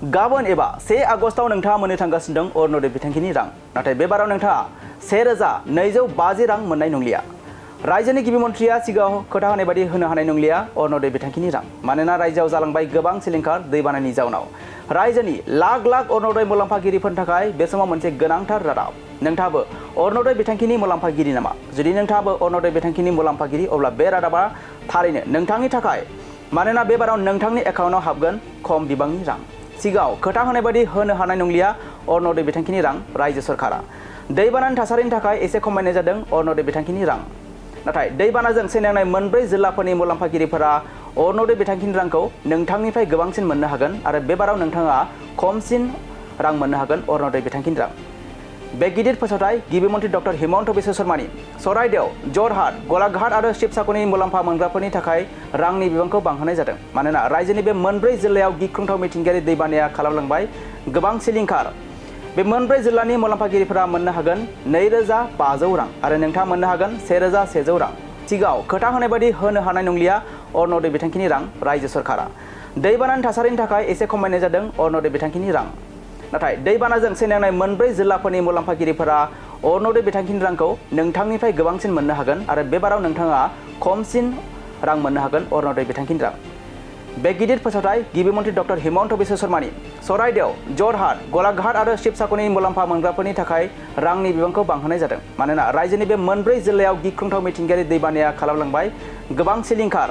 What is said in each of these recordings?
गाबोन एबा 1 आगस्टआव नोंथाङा मोननो थांगासिनो दं अरुण'दय बिथांखिनि रां। नाथाय बे बाराव नोंथाङा 1250 रां मोननाय नंलिया। रायजोनि गिबि मन्थ्रिया सिगाङाव खोथा होनाय बायदि होनो हानाय नंलिया अरुण'दय बिथांखिनि रां। मानोना रायजोआव जालांबाय गोबां सिलिंखार दैबानानि जाउनाव। रायजोनि लाख लाख अरुण'दय मुलाम्फागिरिफोरनि थाखाय बे समाव मोनसे गोनांथार रादाब। नोंथाङाबो अरुण'दय बिथांखिनि मुलाम्फागिरि नामा? जुदि नोंथाङाबो अरुण'दय बिथांखिनि मुलाम्फागिरि अब्ला बे रादाबा थारैनो नोंथांनि थाखाय। मानोना बे बाराव नोंथांनि एकाउन्टआव हाबगोन खम बिबांनि रां। सिगाङाव खोथा होनाय बायदि होनो हानाय नंलिया अरुण'दय बिथांखिनि रां। रायजो सरकारा दैबानानि थासारिनि थाखाय एसे खमायनाय जादों अरुण'दय बिथांखिनि रां। नाथाय दैबानाजों सैनांनाय मोनब्रै जिल्लाफोरनि मुलाम्फागिरिफोरा अरुण'दय बिथांखिनि रांखौ नोंथांनिफ्राय गोबांसिन मोननो हागोन आरो बे बाराव नोंथाङा खमसिन रां मोननो हागोन अरुण'दय बिथांखिनि रां। बे गिदिर फोसावथाय गिबि मन्थ्रि डक्टर हिमन्त बिश्व शर्मानि चराइदेव, जरहाट, गलाघाट आरो शिबसागरनि मुलाम्फा मोनग्राफोरनि थाखाय रांनि बिबांखौ बांहोनाय जादों। मानोना रायजोनि बे मोनब्रै जिल्लायाव गिख्रंथाव मिथिंगायारि दैबानाया खालामलांबाय गोबां सिलिंखार। बे मोनब्रै जिल्लानि मुलाम्फागिरिफोरा मोननो हागोन 2500 रां आरो नोंथाङा मोननो हागोन 1100 रां। सिगाङाव खोथा होनाय बायदि होनो हानाय नंलिया अरुण'दय बिथांखिनि रां। रायजो सरकारा दैबानानि थासारिनि थाखाय एसे खमायनाय जादों अरुण'दय बिथांखिनि रां। नाथाय दैबानाजों सैनांनाय मोनब्रै जिल्लाफोरनि मुलाम्फागिरिफोरा अरुण'दय बिथांखिनि रांखौ नोंथांनिफ्राय गोबांसिन मोननो हागोन आरो बे बाराव नोंथाङा खमसिन रां मोननो हागोन अरुण'दय बिथांखिनि रां। बे गिदिर फोसावथाय गिबि मन्थ्रि डक्टर हिमन्त बिश्व शर्मानि चराइदेव, जरहाट, गलाघाट आरो शिबसागरनि मुलाम्फा मोनग्राफोरनि थाखाय रांनि बिबांखौ बांहोनाय जादों। मानोना रायजोनि बे मोनब्रै जिल्लायाव गिख्रंथाव मिथिंगायारि दैबानाया खालामलांबाय गोबां सिलिंखार।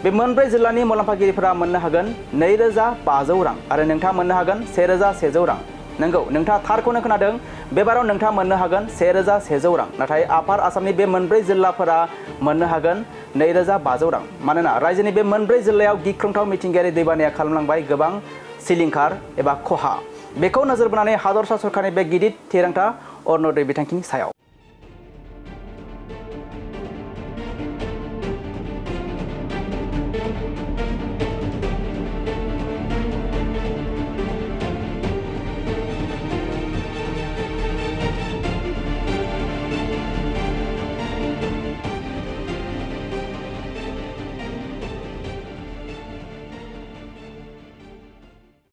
बे मोनब्रै जिल्लानि मुलाम्फागिरिफोरा मोननो हागोन 2500 रां आरो नोंथाङा मोननो हागोन 1100 रां। नंगौ, नोंथाङा थारखौनो खोनादों। बे बाराव नोंथाङा मोननो हागोन 1100 रां। नाथाय आफार आसामनि बे मोनब्रै जिल्लाफोरा मोननो हागोन 2500 रां। मानोना रायजोनि बे मोनब्रै जिल्लायाव गिख्रंथाव मिथिंगायारि दैबानाया खालामलांबाय गोबां सिलिंखार एबा खहा। बेखौ नोजोर बोनानै हादरसा सरकारनि बे गिदिर थिरांथा अरुण'दय बिथांखिनि सायाव।